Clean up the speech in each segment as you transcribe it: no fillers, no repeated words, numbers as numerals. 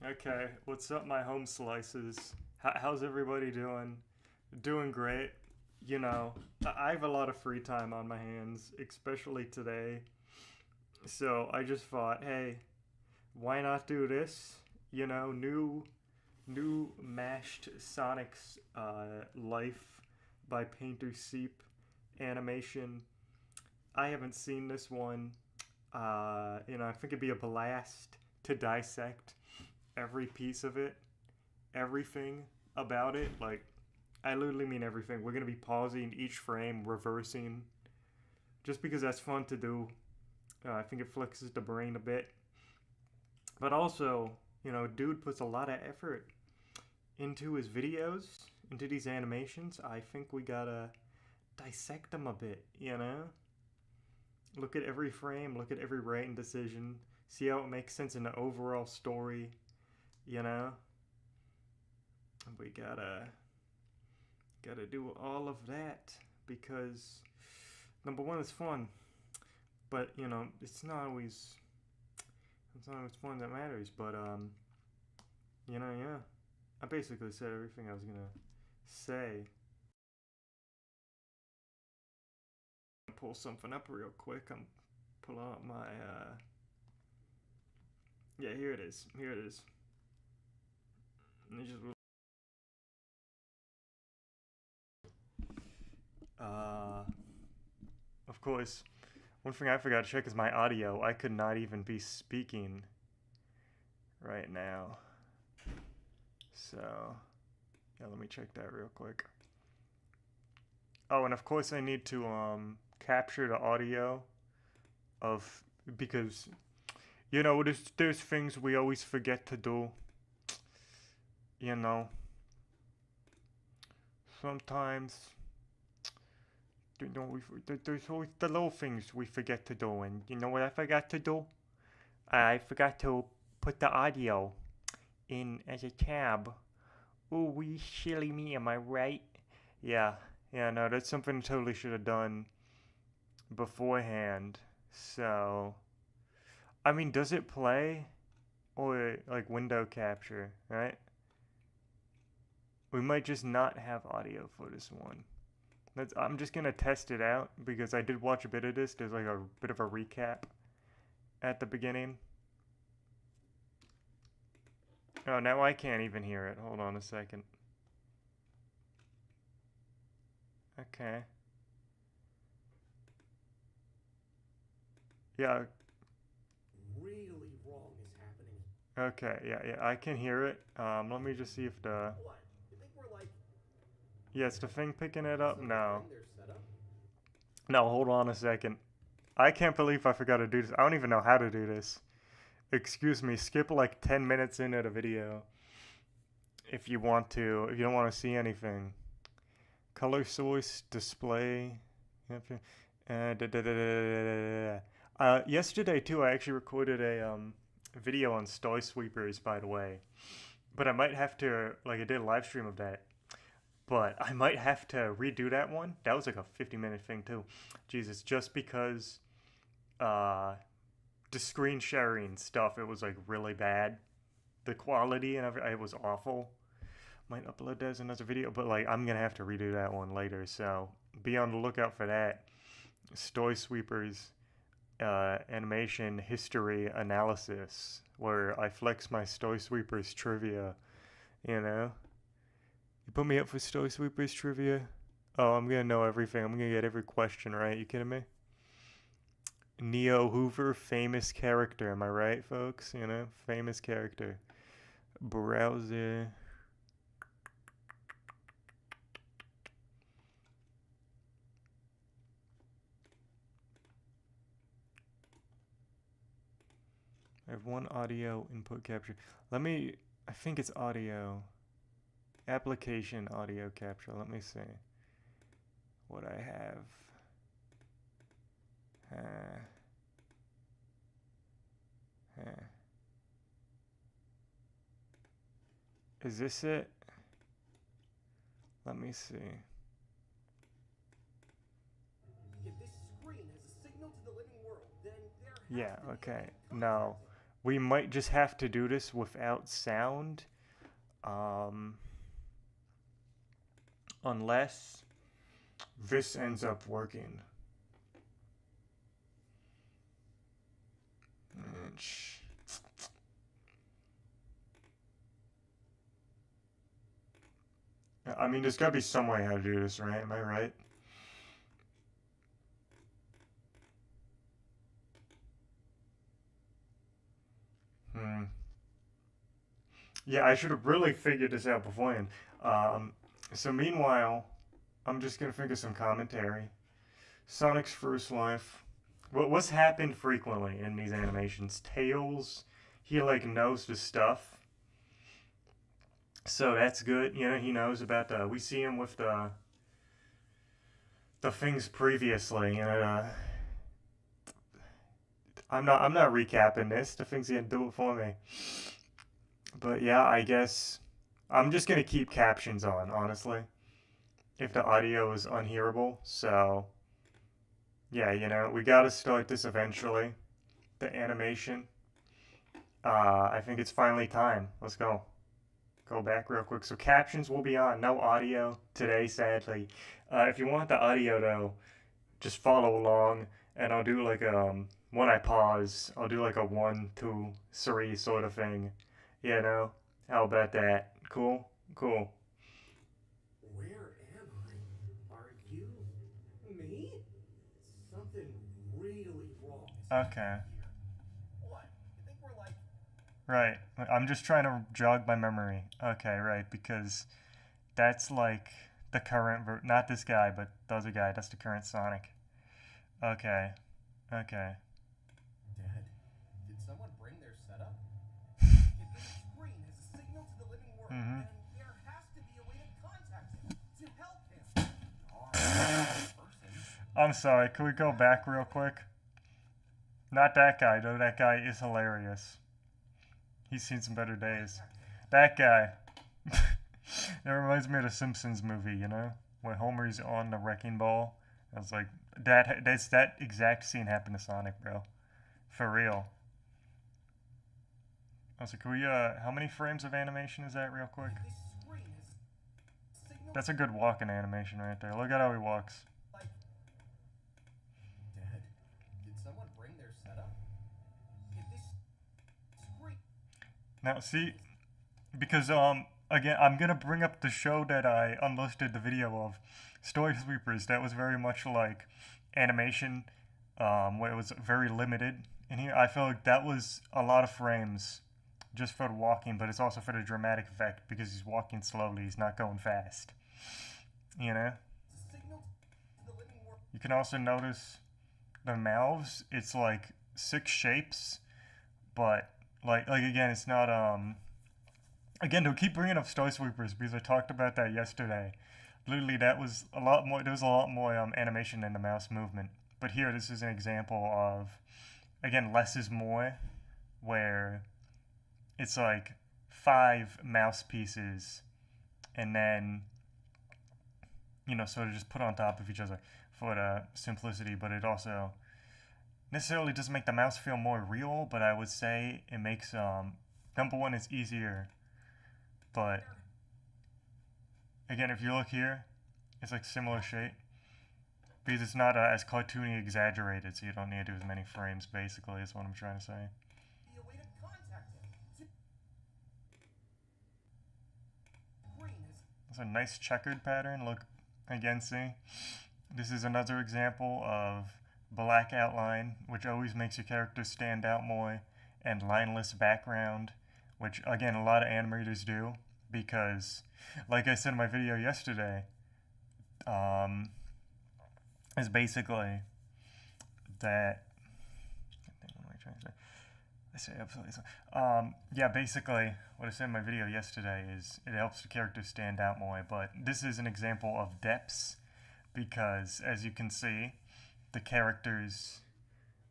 Okay, what's up, my home slices? How's everybody doing? Doing great. You know, I have a lot of free time on my hands, especially today. So I just thought, hey, why not do this? You know, new mashed Sonic's Life by Painter Seep animation. I haven't seen this one. I think it'd be a blast to dissect every piece of it, everything about it. Like, I literally mean everything. We're gonna be pausing each frame, reversing, just because that's fun to do. I think it flexes the brain a bit. But also, dude puts a lot of effort into his videos, into these animations. I think we gotta dissect them a bit, you know? Look at every frame, look at every writing decision, see how it makes sense in the overall story, you know? We gotta do all of that because number one, it's fun, but it's not always fun that matters. But yeah, I basically said everything I was gonna say. Pull something up real quick. I'm pulling up my yeah, here it is. Here it is. And it just uh of course, one thing I forgot to check is my audio. I could not even be speaking right now. So, yeah, let me check that real quick. Oh, and of course I need to capture the audio of because there's things we always forget to do. You know, sometimes there's always the little things we forget to do, and you know what I forgot to do? I forgot to put the audio in as a tab. Ooh, we silly me, am I right? Yeah, yeah, no, that's something I totally should have done beforehand. So, I mean, does it play or like window capture, right? We might just not have audio for this one. I'm just gonna test it out because I did watch a bit of this. There's like a bit of a recap at the beginning. Oh, now I can't even hear it. Hold on a second. Okay. Yeah. Really wrong is happening. Okay. Yeah. Yeah. I can hear it. Let me just see if the What? You think we're like yeah, it's the thing picking it up. No. disobeying their setup? No. Hold on a second. I can't believe I forgot to do this. I don't even know how to do this. Excuse me. Skip like 10 minutes into the video if you want to. If you don't want to see anything. Color source display. Yesterday too, I actually recorded a video on Story Sweepers, by the way. But I might have to like I did a live stream of that. But I might have to redo that one. That was like a 50-minute thing too. Jesus, just because uh, the screen sharing stuff, it was like really bad. The quality and everything, it was awful. Might upload that as another video, but like I'm gonna have to redo that one later. So be on the lookout for that. Story Sweepers animation history analysis, where I flex my Story Sweepers trivia. You know, you put me up for Story Sweepers trivia. Oh, I'm gonna know everything. I'm gonna get every question right. You kidding me? Neo Hoover, famous character. Am I right, folks? You know, famous character. Browser. I have one audio input capture. Let me. I think it's audio. Application audio capture. Let me see what I have. Uh, uh. Is this it? Let me see. If this screen has a signal to the living world, then there has Yeah, to be a okay. way to No. contact it. we might just have to do this without sound. Um, unless this ends up working. I mean, there's gotta be some way how to do this, right? Am I right? Yeah, I should have really figured this out beforehand. So meanwhile, I'm just gonna figure some commentary. Sonic's first life. What's happened frequently in these animations? Tails, he like knows the stuff, so that's good. You know, he knows about the. We see him with the things previously. You know, I'm not recapping this. The things he had to do it for me. But yeah, I guess I'm just gonna keep captions on, honestly, if the audio is unhearable. So yeah, you know, we gotta start this eventually. The animation. I think it's finally time. Let's go. Go back real quick. So captions will be on. No audio today, sadly. If you want the audio though, just follow along, and I'll do like when I pause, I'll do like a 1, 2, 3 sort of thing. You know, how about that? Cool, cool. Where am I? Are you me? Something really wrong is Okay. happening here. What? You think we're like Right. I'm just trying to jog my memory. Okay, right, because that's like the current not this guy, but the other guy. That's the current Sonic. Okay. Okay. Dad? Did someone bring their setup? If this screen has a signal to the living world, Mhm. then there has to be a way to contact him, to help him. Or person. I'm sorry. Can we go back real quick? Not that guy, though. That guy is hilarious. He's seen some better days. That guy. It reminds me of the Simpsons movie, you know? When Homer's on the wrecking ball. I was like, that exact scene happened to Sonic, bro. For real. I was like, can we, how many frames of animation is that, real quick? This screen has a signal That's a good walking animation right there. Look at how he walks. like Dad, did someone bring their setup? If this screen Now, see, because, again, I'm gonna bring up the show that I unlisted the video of, Story Sweepers. That was very much like animation, where it was very limited. And here, I feel like that was a lot of frames just for the walking, but it's also for the dramatic effect because he's walking slowly, he's not going fast. You know? signal to the living world. You can also notice the mouths, it's like 6 shapes, but like again, it's not again, to keep bringing up Story Sweepers because I talked about that yesterday. Literally, that was a lot more. There was a lot more animation in the mouse movement. But here, this is an example of, again, less is more, where it's like 5 mouse pieces, and then, you know, sort of just put on top of each other for the simplicity. But it also necessarily doesn't make the mouse feel more real. But I would say it makes number one, it's easier. But again, if you look here, it's like similar shape because it's not as cartoony exaggerated, so you don't need to do as many frames. Basically, is what I'm trying to say. Be a way to contact him. Screen has It's a nice checkered pattern. Look, again, see? This is another example of black outline, which always makes your character stand out more, and lineless background, which, again, a lot of animators do, because, like I said in my video yesterday, is basically that. What am I trying to say? I say absolutely. Yeah, basically, what I said in my video yesterday is it helps the character stand out more. But this is an example of depths because, as you can see, the characters.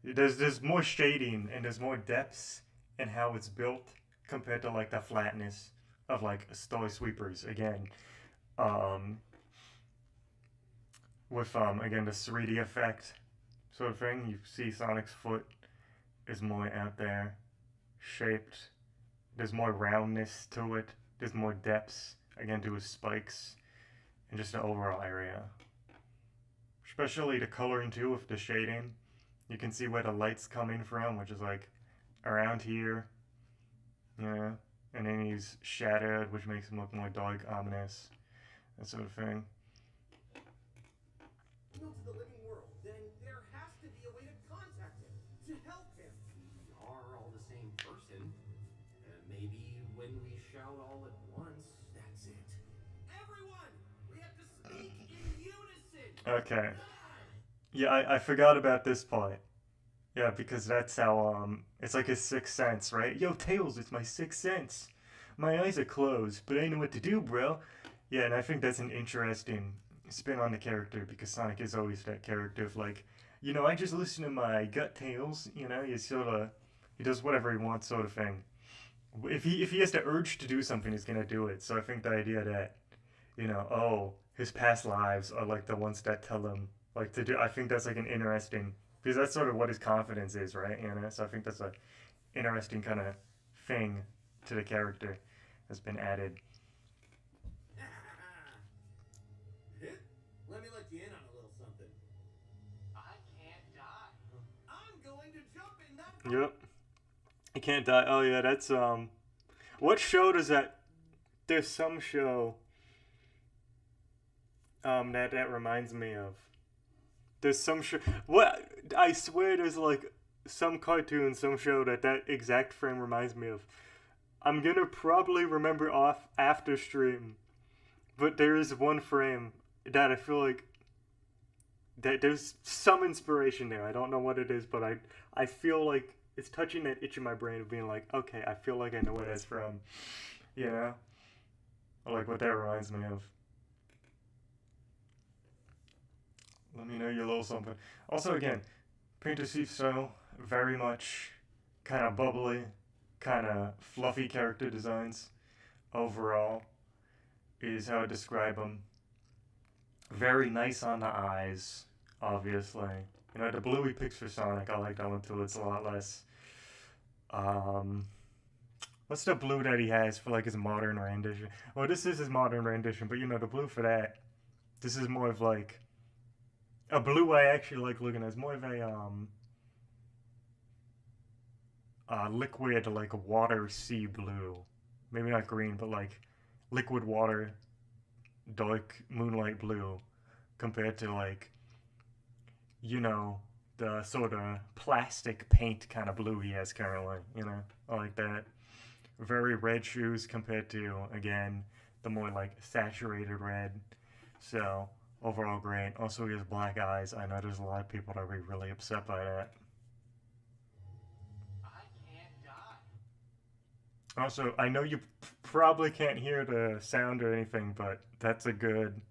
There's more shading and there's more depths in how it's built compared to like the flatness of like Story Sweepers again. With again the 3D effect sort of thing. You see Sonic's foot is more out there. shaped. There's more roundness to it. There's more depth, again, to his spikes, and just the overall area. Especially the coloring too, with the shading. You can see where the light's coming from, which is like around here. Yeah. And then he's shadowed, which makes him look more dark, ominous, that sort of thing. To the living world, then there has to be a way to contact him, to help him. We are all the same person. Maybe when we shout all at once, that's it. Everyone, we have to speak in unison. Okay. Yeah, I forgot about this part. Yeah, because that's how, it's like his sixth sense, right? Yo, Tails, it's my sixth sense. My eyes are closed, but I know what to do, bro. Yeah, and I think that's an interesting spin on the character, because Sonic is always that character of like, I just listen to my gut, Tails, he does whatever he wants sort of thing. If he has the urge to do something, he's gonna do it. So I think the idea that, his past lives are like the ones that tell him like to do, I think that's like an interesting, because that's sort of what his confidence is, right? So I think that's a interesting kind of thing to the character that's been added. Let me let you in on a little something. I can't die. I'm going to jump in that. Yep. He can't die. Oh yeah, that's what show does that? There's some show that reminds me of. There's some show. What? I swear there's like some cartoon, some show that exact frame reminds me of. I'm gonna probably remember off after stream, but there is one frame that I feel like that there's some inspiration there. I don't know what it is, but I feel like it's touching that itch in my brain of being like, okay, I feel like I know where that's from. Or like what that reminds me of. Let me know your little something. Also, again, Painter Steve style, very much kind of bubbly, kind of fluffy character designs. Overall, is how I describe them. Very nice on the eyes, obviously. The blue he picks for Sonic, I like that one too. It's a lot less. What's the blue that he has for like his modern rendition? Well, this is his modern rendition, but the blue for that, this is more of like a blue I actually like looking at. It's more of a liquid, like water sea blue. Maybe not green, but like liquid water, dark moonlight blue, compared to like, the sort of plastic paint kind of blue he has currently. I like that. Very red shoes compared to, again, the more like saturated red. So overall great. Also, he has black eyes. I know there's a lot of people that will be really upset by that. I can't die. Also, I know you probably can't hear the sound or anything, but that's a good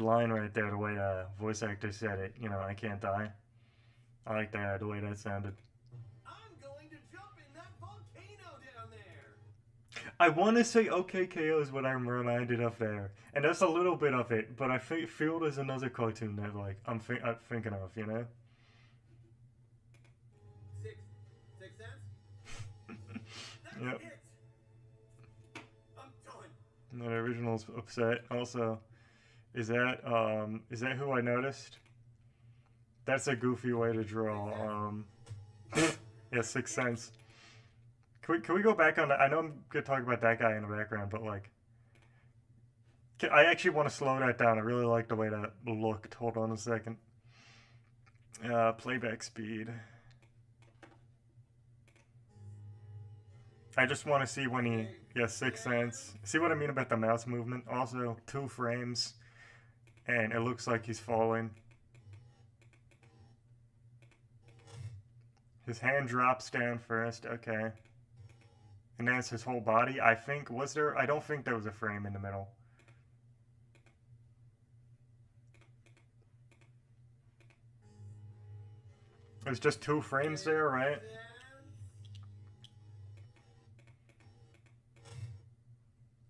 line right there, the way the voice actor said it. I can't die. I like that, the way that sounded. I'm going to jump in that volcano down there. I want to say OKKO is what I'm reminded of there. And that's a little bit of it, but I feel there's another cartoon that like I'm thinking of, Six cents? That's Yep. it. I'm done. The original's upset. Also, is that who I noticed? That's a goofy way to draw. Yeah, 6 cents. Can we go back on that? I know I'm gonna talk about that guy in the background, but like, I actually want to slow that down. I really like the way that looked. Hold on a second. Playback speed. I just want to see when he, 6 cents. See what I mean about the mouse movement? Also, 2 frames, and it looks like he's falling. His hand drops down first, okay. And then it's his whole body. I think, I don't think there was a frame in the middle. There's just 2 frames there, right?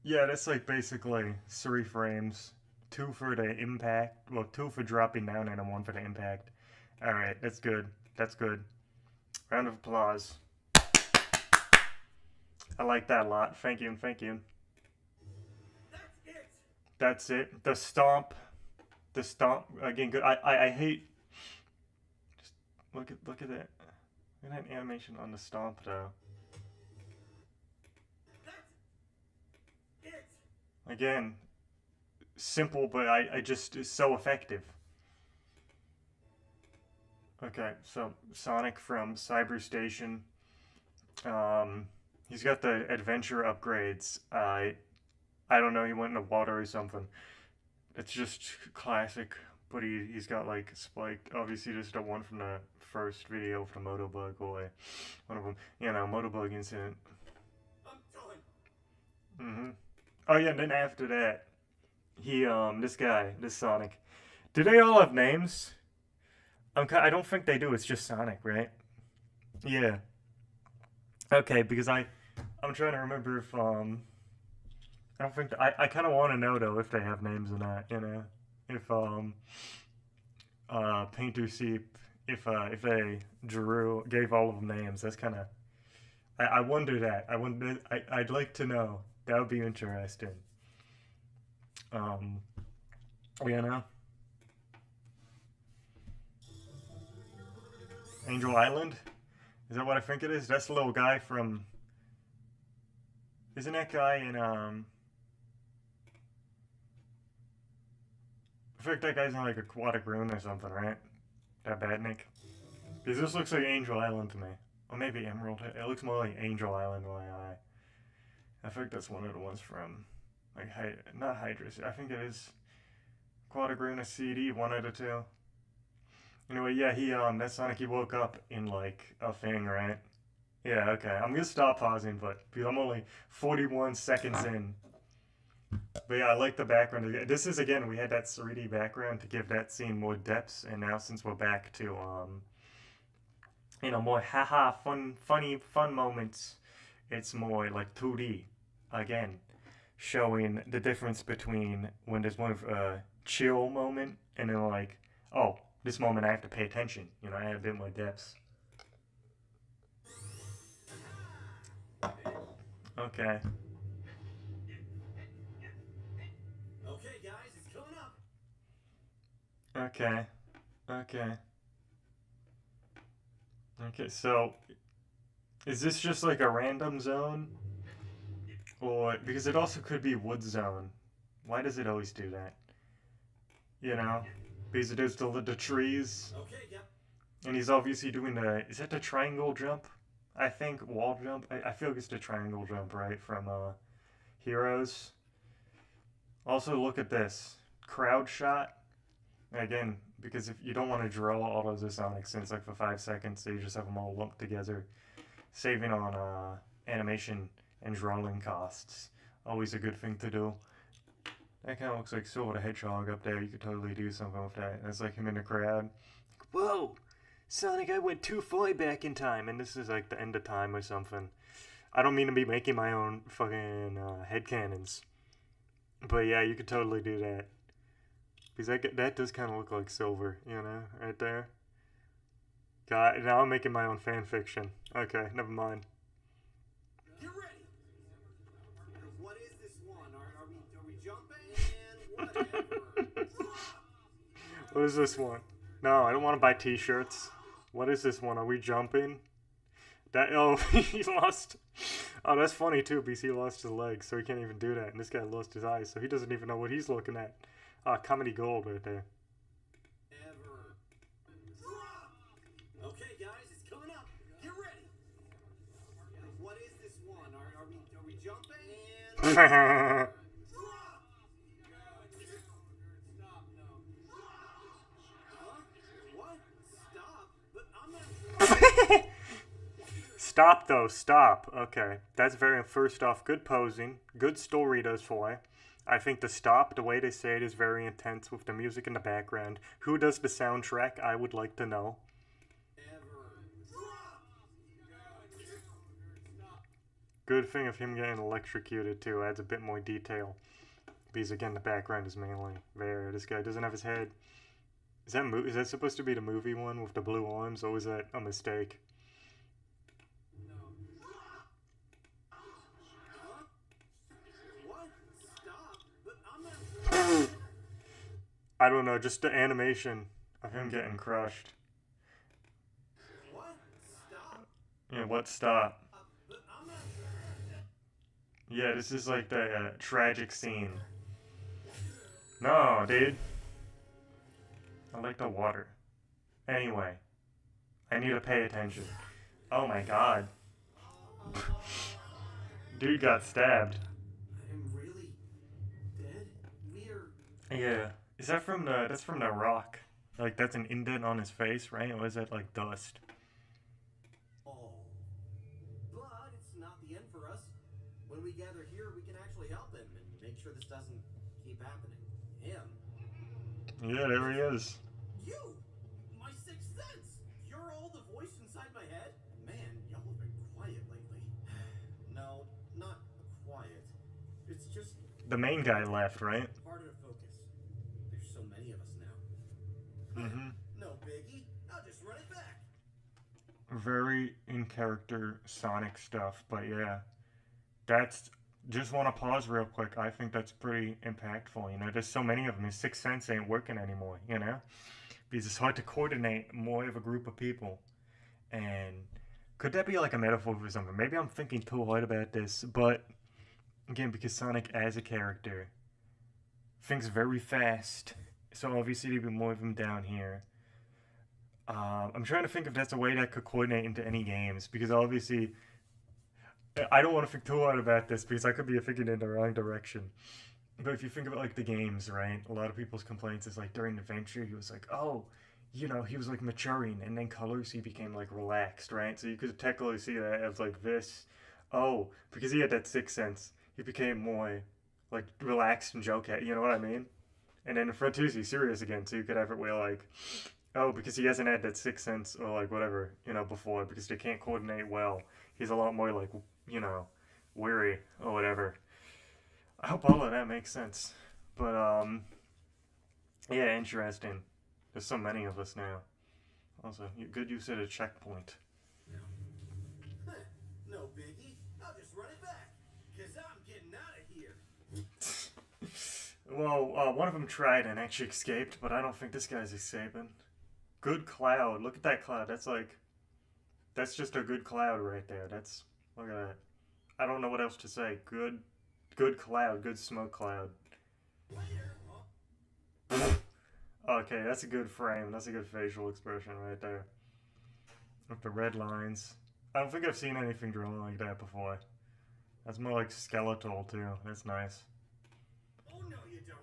Yeah, that's like basically 3 frames. 2 for the impact, 2 for dropping down and then 1 for the impact. Alright, that's good. That's good. Round of applause. I like that a lot. Thank you, thank you. That's it. That's it. The stomp. The stomp again. Good. I hate. Just look at that. Look at that animation on the stomp though. That's it. Again, simple, but I just is so effective. Okay, so Sonic from Cyber Station. He's got the adventure upgrades. I don't know. He went in the water or something. It's just classic. But he's got like spiked. Obviously, just the one from the first video from Motobug or one of them. You know, Motobug incident. I'm done. Oh yeah, and then after that, this guy, this Sonic. Do they all have names? I don't think they do. It's just Sonic, right? Yeah. Okay, because I'm trying to remember if I don't think I kind of want to know though if they have names or not. You know, if Painter Seep if they gave all of them names. That's kind of I wonder that. I'd like to know. That would be interesting. Um, you know, Angel Island. Is that what I think it is? That's the little guy from. Isn't that guy in I feel like that guy's in like Aquatic Rune or something, right? That Badnik. Because this looks like Angel Island to me. Or maybe Emerald. It looks more like Angel Island when I think that's one of the ones from like not Hydra. I think it is Aquatic Rune or CD, one of the two. Anyway, yeah, that Sonic he woke up in like a thing, right? Yeah, okay. I'm gonna stop pausing, but because I'm only 41 seconds in. But yeah, I like the background. This is again, we had that 3D background to give that scene more depth, and now since we're back to more haha fun moments, it's more like 2D again, showing the difference between when there's one chill moment and then like, oh, this moment I have to pay attention. You know, I have a bit more depth. Okay. Okay, guys, it's coming up. Okay. Okay. Okay, so is this just like a random zone? Or because it also could be wood zone. Why does it always do that? You know? Because it is the trees. Okay, yep. And he's obviously doing is that the triangle jump? I think wall jump. I feel like it's the triangle jump, right? From Heroes. Also look at this. Crowd shot. Again, because if you don't want to draw all those Sonic scenes like for 5 seconds, so you just have them all lumped together, saving on animation and drawing costs. Always a good thing to do. That kind of looks like Silver the Hedgehog up there. You could totally do something with that. That's like him in the crowd. Whoa! Sonic, I went too far back in time, and this is like the end of time or something. I don't mean to be making my own fucking headcanons. But yeah, you could totally do that. Because that does kind of look like Silver, you know, right there. God, now I'm making my own fan fiction. Okay, never mind. Get ready. What is this one? Are we jumping? And whatever. What is this one? No, I don't want to buy T-shirts. What is this one? Are we jumping? He lost. Oh, that's funny too because he lost his legs, so he can't even do that. And this guy lost his eyes, so he doesn't even know what he's looking at. Comedy gold right there. Ever. Okay, guys, it's coming up. Get ready. What is this one? Are we jumping? And What? Stop? But I'm not. Stop though, stop. Okay, that's very. First off, good posing, good story thus far. I think the stop, the way they say it, is very intense with the music in the background. Who does the soundtrack? I would like to know. Good thing of him getting electrocuted too. Adds a bit more detail. Because again, the background is mainly there. This guy doesn't have his head. Is that supposed to be the movie one with the blue arms, or was that a mistake? I don't know, just the animation of him getting crushed. What? Stop? Yeah, what stop? But I'm not. Yeah, this is like the tragic scene. No, dude. I like the water. Anyway, I need to pay attention. Oh my god. Dude got stabbed. I'm really dead? We're. Yeah. Is that from the, that's from the rock. Like, that's an indent on his face, right? Or is that like dust? Oh. But it's not the end for us. When we gather here, we can actually help him and make sure this doesn't keep happening. Him? Yeah, there he is. You! My sixth sense! You're all the voice inside my head? Man, y'all have been quiet lately. No, not quiet. It's just The main guy left, right? harder to focus. There's so many of us now. Mm-hmm. No biggie. I'll just run it back. Very in character Sonic stuff, but yeah. That's, just want to pause real quick. I think that's pretty impactful. You know, there's so many of them. His sixth sense ain't working anymore, you know? Because it's hard to coordinate more of a group of people. And could that be like a metaphor for something? Maybe I'm thinking too hard about this, but again, because Sonic as a character thinks very fast, so obviously there'd be more of him down here. I'm trying to think if that's a way that could coordinate into any games, because obviously I don't want to think too hard about this because I could be thinking in the wrong direction. But if you think about like the games, right? A lot of people's complaints is like during Adventure, he was like, oh, you know, he was like maturing, and then Colors, he became like relaxed, right? So you could technically see that as like this. Oh, because he had that sixth sense, he became more like relaxed and joke at, you know what I mean? And then in Front 2, he's serious again, so you could have it where like, oh, because he hasn't had that sixth sense or like whatever, you know, before, because they can't coordinate well. He's a lot more like, you know, weary or whatever. I hope all of that makes sense. But yeah, interesting. There's so many of us now. Also, good use at a checkpoint. Huh, no biggie. I'll just run it back. Cause I'm getting out of here. Well, one of them tried and actually escaped, but I don't think this guy's escaping. Good cloud. Look at that cloud. That's like, that's just a good cloud right there. That's, look at that. I don't know what else to say. Good cloud. Good smoke cloud. Later. Okay, that's a good frame. That's a good facial expression right there. With the red lines. I don't think I've seen anything drawn like that before. That's more like skeletal too. That's nice. Oh no, you don't.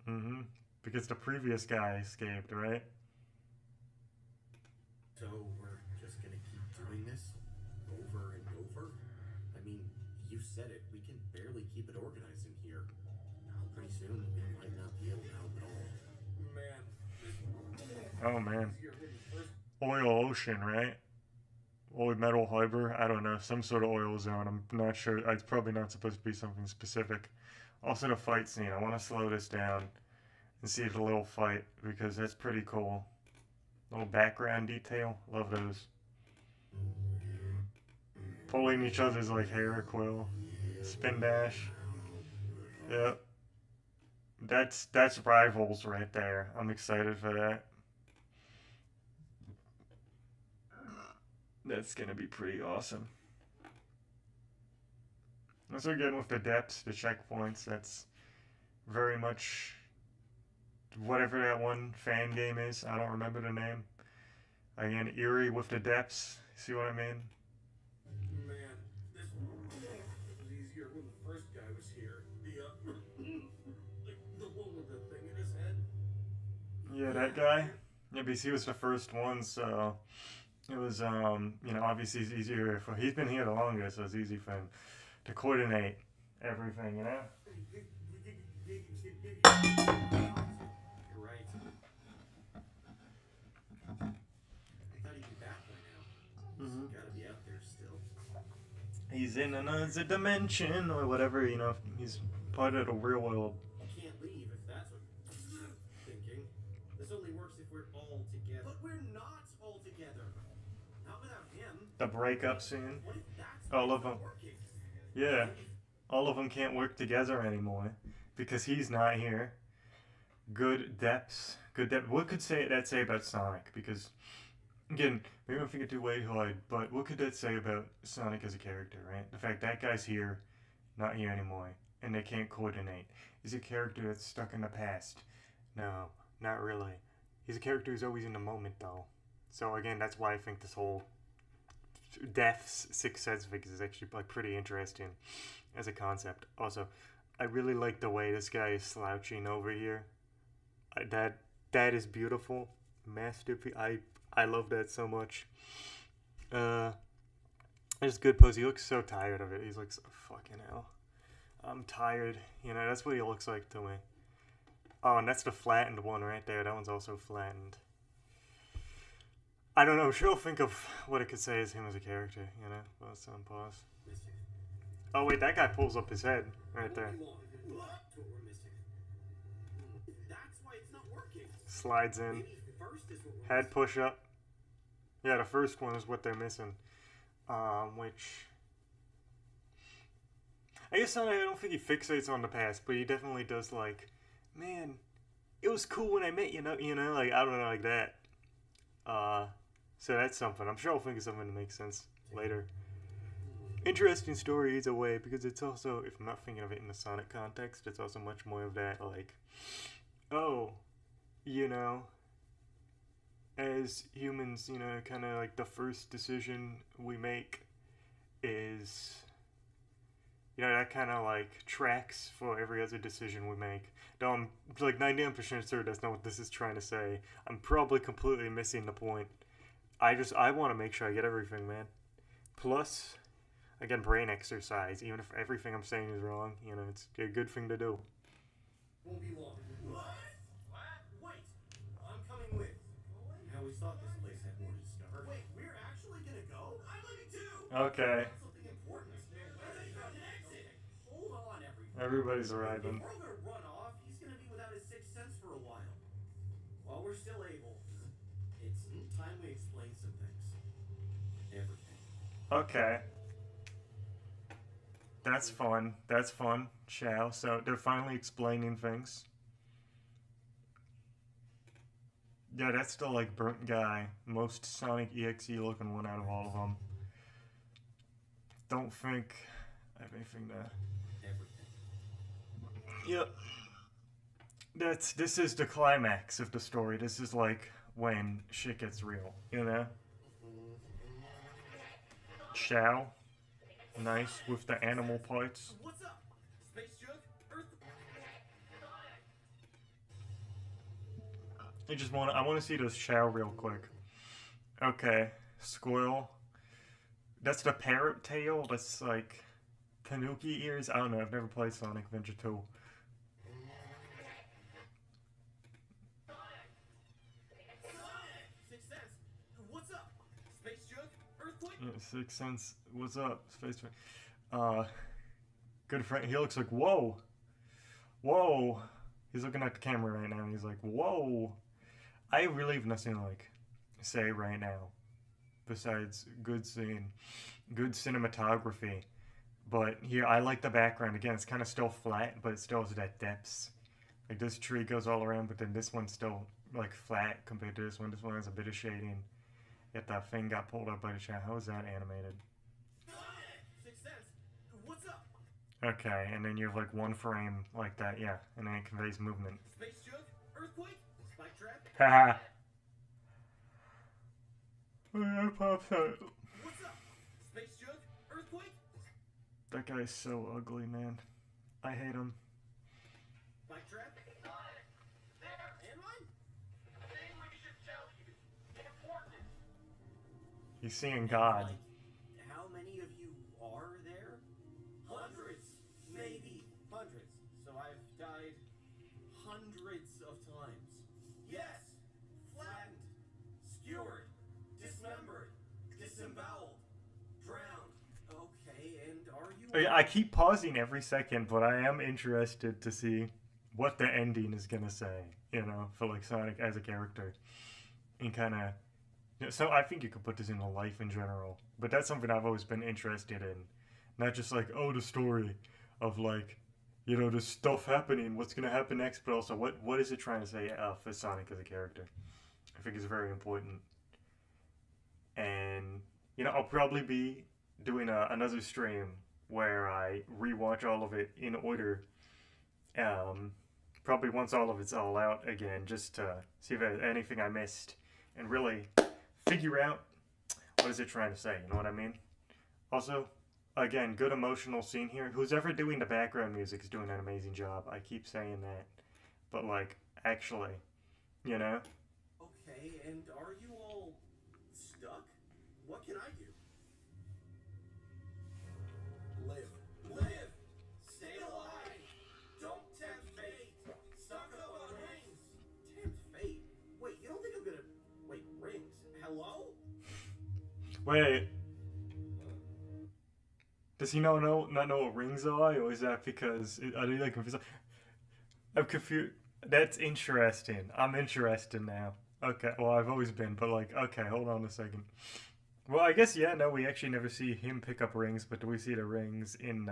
Mm-hmm. Because the previous guy escaped, right? So we're just gonna keep doing this over and over? I mean, you said it. We can barely keep it organized in here. Pretty soon we might not be able to help at all. Man. Oh man. Oil ocean, right? Oil metal harbor? I don't know. Some sort of oil zone. I'm not sure. It's probably not supposed to be something specific. Also the fight scene. I want to slow this down and see the little fight because that's pretty cool. Little background detail. Love those. Pulling each other's like hair, quill. Spin dash. Yep. That's rivals right there. I'm excited for that. That's gonna be pretty awesome. Also again with the depths, the checkpoints, that's very much whatever that one fan game is. I don't remember the name. Again, eerie with the depths. See what I mean? Man, this was easier when the first guy was here. The one with the thing in his head. Yeah, that guy. Yeah, because he was the first one, so it was you know, obviously it's easier for, he's been here the longest, so it's easy for him to coordinate everything, you know? You're right. I thought he'd be back by now. Mm-hmm. Gotta be out there still. He's in another dimension or whatever, you know, he's part of the real world. You can't leave if that's what you're thinking. This only works if we're all together. But we're not all together. Not without him. The breakup scene. What if that's All of them. working? Yeah. All of them can't work together anymore because he's not here. Good depths. Good depth. What could that say about Sonic? Because again, maybe I'm thinking too way hard, but what could that say about Sonic as a character, right? The fact that guy's here, not here anymore, and they can't coordinate. He's a character that's stuck in the past. No, not really. He's a character who's always in the moment, though. So again, that's why I think this whole Death's Sixth Sense thing is actually like pretty interesting as a concept. Also, I really like the way this guy is slouching over here. That is beautiful, masterpiece. I love that so much. It's good pose. He looks so tired of it. He's like, oh, fucking hell, I'm tired. You know, that's what he looks like to me. Oh, and that's the flattened one right there. That one's also flattened. I don't know. Sure, think of what it could say as him as a character. You know, let's pause. Oh wait, that guy pulls up his head right there. Slides in. Head push up. Yeah, the first one is what they're missing. Which I guess I don't think he fixates on the past, but he definitely does. Like, man, it was cool when I met you. Like I don't know, like that. So that's something. I'm sure I'll think of something to make sense later. Interesting story either way, because it's also, if I'm not thinking of it in the Sonic context, it's also much more of that, like, oh, you know, as humans, you know, kind of like the first decision we make is, you know, that kind of like tracks for every other decision we make. Though I'm like 99% sure that's not what this is trying to say. I'm probably completely missing the point. I want to make sure I get everything, man. Plus, again, brain exercise. Even if everything I'm saying is wrong, you know, it's a good thing to do. Won't be long. What? Wait, I'm coming with. I always thought this place had more to discover. Wait, we're actually gonna go? I'm leaving too. Okay. Something important. Hold on, everybody. Everybody's arriving. If we're gonna run off, he's gonna be without his sixth sense for a while. While we're still able, it's time we explain some things. Everything. Okay. That's fun. That's fun. Shall. So they're finally explaining things. Yeah, that's the like burnt guy. Most Sonic EXE looking one out of all of them. Don't think I have anything to. Yep. This is the climax of the story. This is like when shit gets real, you know? Shao. Nice with the animal parts. What's up? Space Jug? Earth. I want to see this Shao real quick. Okay, Squirrel. That's the parrot tail. That's like Tanuki ears. I don't know. I've never played Sonic Adventure 2. Sixth Sense. What's up? Space Jug? Earthquake? Yeah, Sixth Sense. What's up? Space. Good friend. He looks like whoa, whoa. He's looking at the camera right now, and he's like whoa. I really have nothing to like say right now, besides good scene, good cinematography. But here, I like the background. Again, it's kind of still flat, but it still has that depth. Like this tree goes all around, but then this one's still like flat compared to this one. This one has a bit of shading. Yet that thing got pulled up by the shadow. How is that animated? Sixth Sense. What's up? Okay, and then you have like one frame like that, yeah, and then it conveys movement. Space Jug? Earthquake? Spike trap? Haha. That pops out. What's up? Space Jug? Earthquake? That guy's so ugly, man. I hate him. Spike trap? Landmine? Thing we should tell you. Important. He's seeing God. Like, how many of you are there? Hundreds. Maybe hundreds. So I've died hundreds of times. Yes! Flattened. Skewered. Dismembered. Disemboweled. Drowned. Okay, and are you... I keep pausing every second, but I am interested to see what the ending is gonna say, you know, for like Sonic as a character. And kind of... So I think you could put this into life in general, but that's something I've always been interested in. Not just like, oh, the story. of like, you know, there's stuff happening. What's gonna happen next? But also, what is it trying to say for Sonic as a character? I think it's very important. And you know, I'll probably be doing another stream where I rewatch all of it in order. Um, Probably once all of it's all out again, just to see if there's anything I missed, and really figure out what is it trying to say. You know what I mean? Also, again, good emotional scene here. Who's ever doing the background music is doing an amazing job. I keep saying that, but like, actually, you know? Okay, and are you all stuck? What can I do? Live. Live! Stay alive! Don't tempt fate! Stuck up on rings! Tempt fate? Wait, you don't think I'm gonna... Wait, rings? Hello? Wait, does he not know what rings are, or is that because are they like confused? I'm confused. That's interesting. I'm interested now. Okay, well I've always been, but like, okay, hold on a second. Well, I guess yeah. No, we actually never see him pick up rings, but do we see the rings in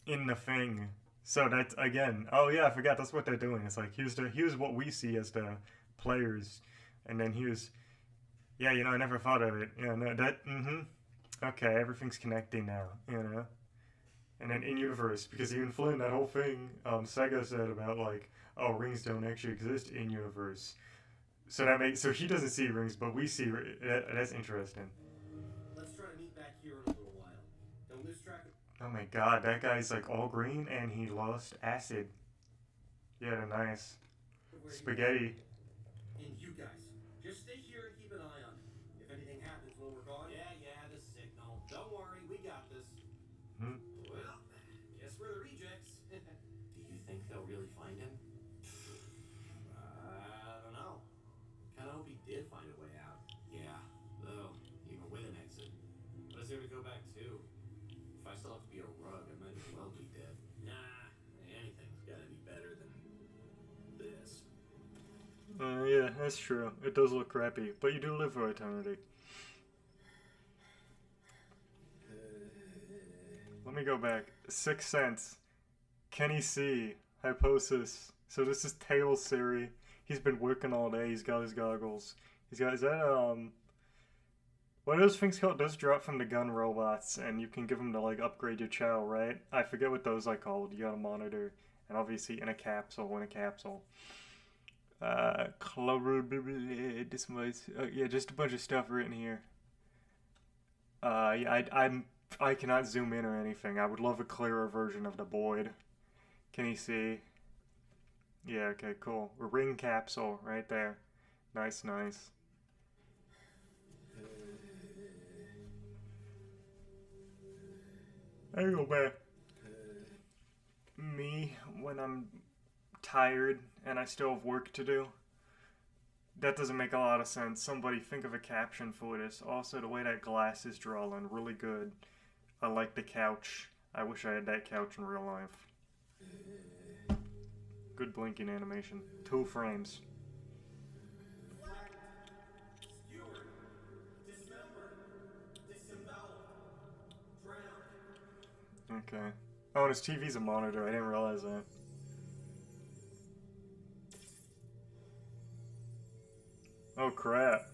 the thing? So that's again. Oh yeah, I forgot. That's what they're doing. It's like here's what we see as the players, and then here's yeah. You know, I never thought of it. Yeah, no, that okay, everything's connecting now. You know, and then in universe because even Flynn, that whole thing Sega said about like oh rings don't actually exist in universe. So that makes so he doesn't see rings, but we see. That's interesting. Let's try to meet back here in a little while. Don't lose track of Oh my god, that guy's like all green and he lost acid. Yeah, nice where you spaghetti. and you guys. Just stay here and keep an eye on him. If anything happens while we're gone. Yeah, the signal. Don't worry, we got this. Hmm. Well, guess we're the rejects. Do you think they'll really find him? I don't know. Kinda hope he did find a way out. Yeah, though, even with an exit. What is there to go back to? If I still have to be a rug, I might as well be dead. Nah, anything's gotta be better than this. Yeah, that's true. It does look crappy, but you do live for eternity. Let me go back. Sixth Sense. Can he see? Hyposis. So this is Tails' Siri. He's been working all day. He's got his goggles. He's got is that what are those things called? Those drop from the gun robots, and you can give them to like upgrade your chow, right? I forget what those are called. You got a monitor, and obviously in a capsule. This was yeah, just a bunch of stuff written here. Yeah, I cannot zoom in or anything. I would love a clearer version of the board. Can you see? Yeah, okay, cool. A ring capsule right there. Nice, nice. I go back. Me, when I'm tired and I still have work to do. That doesn't make a lot of sense. Somebody think of a caption for this. Also, the way that glass is drawn, really good. I like the couch. I wish I had that couch in real life. Good blinking animation. 2 frames. Skewered, dismembered, disemboweled, drowned. Okay. Oh, and his TV's a monitor. I didn't realize that. Oh, crap.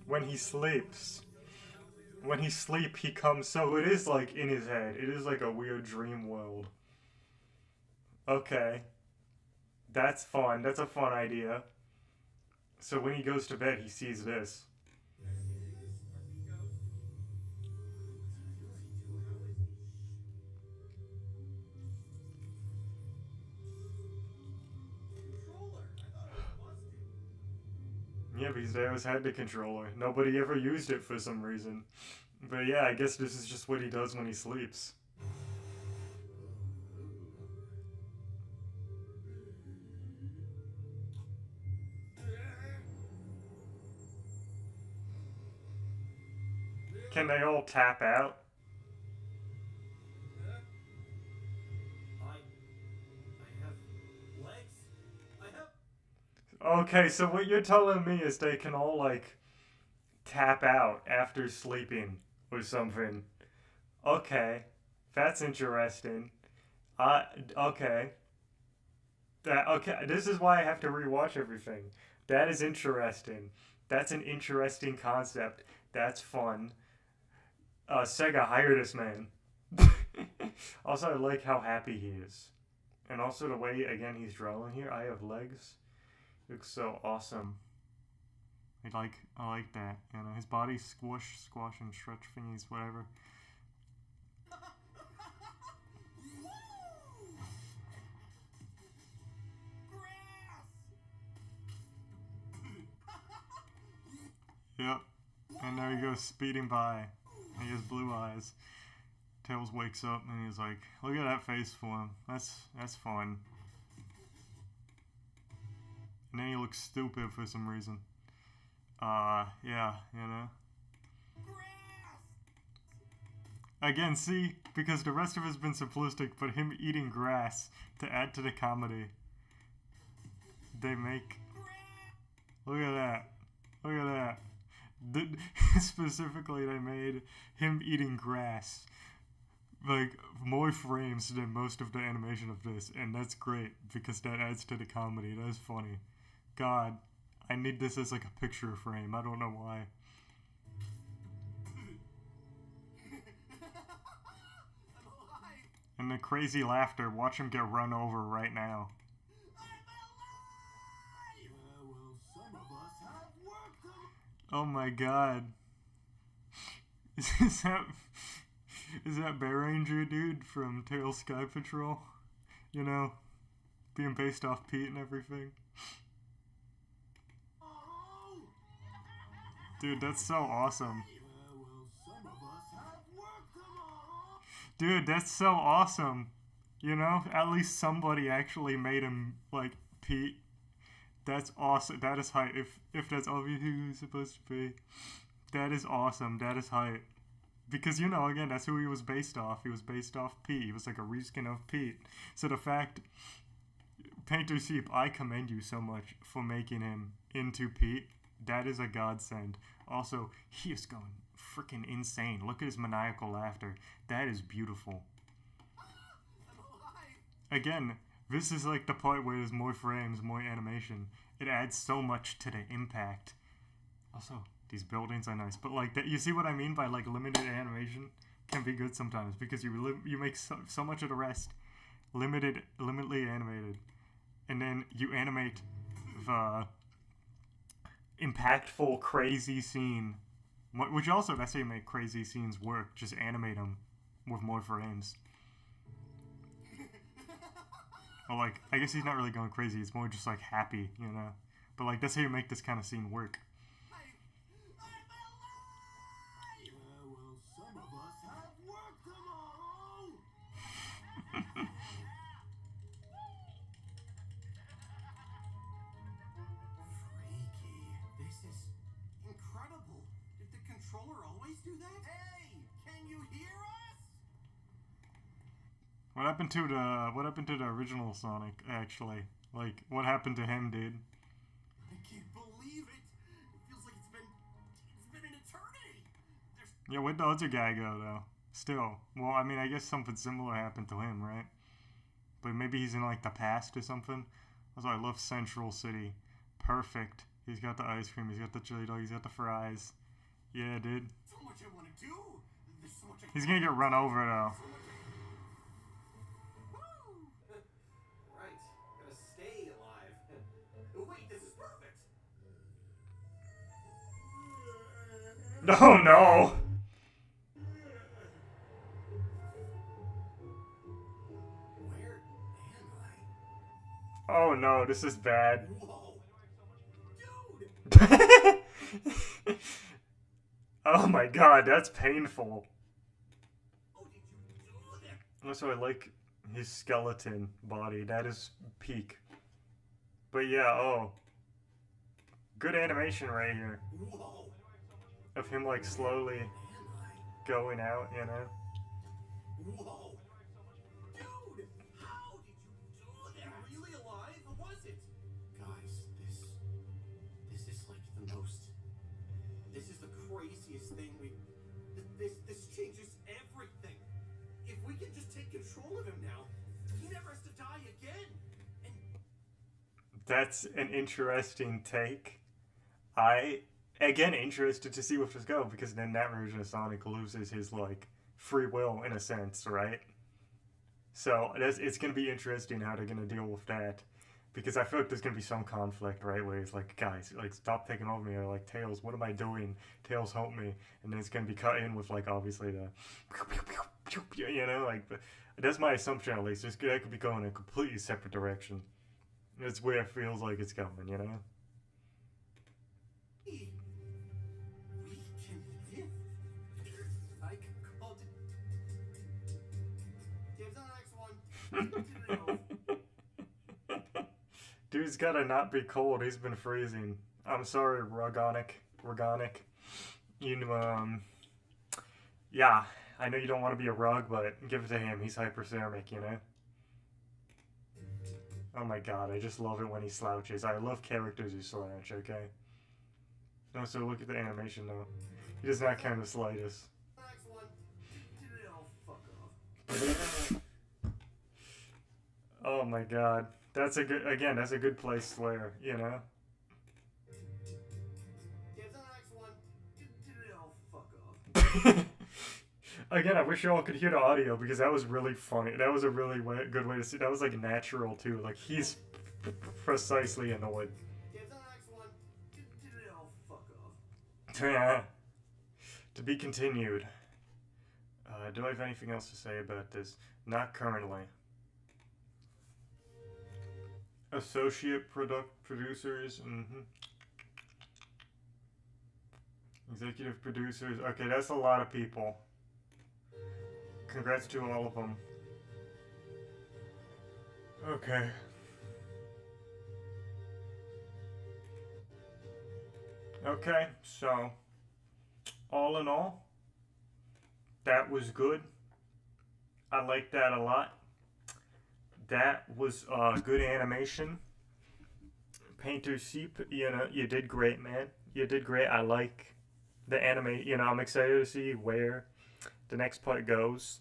When he sleeps. When he sleep, he comes. So it is like in his head. It is like a weird dream world. Okay. That's fun. That's a fun idea. So when he goes to bed, he sees this. Yeah, because they always had the controller. Nobody ever used it for some reason. But yeah, I guess this is just what he does when he sleeps. Can they all tap out? I have legs. I have. Okay, so what you're telling me is they can all, like, tap out after sleeping. or something. Okay, that's interesting. Okay. Okay, this is why I have to rewatch everything. That is interesting. That's an interesting concept. That's fun. Sega, hire this man. Also, I like how happy he is. And also the way, again, he's drawing here. I have legs. Looks so awesome. I like that. You know, his body squash and stretch thingies, whatever. Yep. And there he goes speeding by. He has blue eyes. Tails wakes up and he's like, "Look at that face for him. That's fun." And then he looks stupid for some reason. Yeah, you know. Again, see, because the rest of it has been simplistic, but him eating grass to add to the comedy. They make. Look at that. Look at that. Specifically, they made him eating grass like more frames than most of the animation of this, and that's great because that adds to the comedy. That's funny. God, I need this as like a picture frame. I don't know why. And the crazy laughter. Watch him get run over right now. Oh my God. Is that Bear Ranger dude from Tail Sky Patrol? You know, being based off Pete and everything. Dude, that's so awesome. Dude, that's so awesome. You know, at least somebody actually made him like Pete. That's awesome. That is hype. If that's obviously who he's supposed to be, that is awesome. That is hype. Because, you know, again, that's who he was based off. He was based off Pete. He was like a reskin of Pete. So the fact, Painter Sheep, I commend you so much for making him into Pete. That is a godsend. Also, he is going freaking insane. Look at his maniacal laughter. That is beautiful. Again, this is like the part where there's more frames, more animation. It adds so much to the impact. Also, these buildings are nice, but like that, you see what I mean by like limited animation can be good sometimes because you make so much of the rest limitedly animated, and then you animate the impactful crazy scene, which also that's how you make crazy scenes work. Just animate them with more frames. Well, like, I guess he's not really going crazy. It's more just like happy, you know. But like that's how you make this kind of scene work. What happened to the original Sonic, actually? Like, what happened to him, dude? I can't believe it. It feels like it's been an eternity. Yeah, where'd the other guy go, though? Still. Well, I mean, I guess something similar happened to him, right? But maybe he's in, like, the past or something. Also, I love Central City. Perfect. He's got the ice cream, he's got the chili dog, he's got the fries. Yeah, dude. So much I want to do. There's so much He's gonna get run over, though. Oh no! Where am I? Oh no, this is bad. Whoa. Dude! Oh my God, that's painful. Oh, did you do that? Also, I like his skeleton body. That is peak. But yeah, oh. Good animation right here. Whoa. Of him, like, slowly going out, you know? Whoa. Dude! How did you do that? Are you really alive? Or was it? Guys, this is like the most... This is the craziest thing we... That's an interesting take. I again interested to see what this go because then that version of Sonic loses his like free will in a sense, right? So it's gonna be interesting how they're gonna deal with that because I feel like there's gonna be some conflict, right? Where he's like, guys, like stop taking over me, or like Tails, what am I doing? Tails, help me, and then it's gonna be cut in with like obviously the, like that's my assumption at least. That could be going in a completely separate direction. That's where it feels like it's going, you know. We can live. I called it. James on the next one. Dude's gotta not be cold. He's been freezing. I'm sorry, Rogonic. Yeah. I know you don't want to be a rug, but give it to him. He's hyperthermic, you know. Oh my god, I just love it when he slouches. I love characters who slouch. Okay. No, so look at the animation though. He does not count the slightest. Next one. Oh, fuck off. Oh my god. That's a good place Slayer, you know? James on the next one. Oh, fuck off. Again, I wish y'all could hear the audio because that was really funny. That was a really good way to see. That was like natural too. Like he's precisely annoyed. James on the next one. Oh, fuck off. Yeah. To be continued. Do I have anything else to say about this? Not currently. Associate producers. Executive producers. Okay, that's a lot of people. Congrats to all of them. Okay. Okay, so all in all, that was good. I like that a lot. That was good animation. Painter Seep, you did great, man. You did great. I like the anime. I'm excited to see where the next part goes.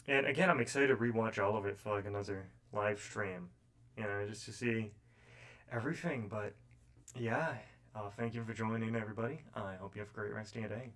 And again, I'm excited to rewatch all of it for like another live stream. Just to see everything. But yeah, thank you for joining, everybody. I hope you have a great rest of your day.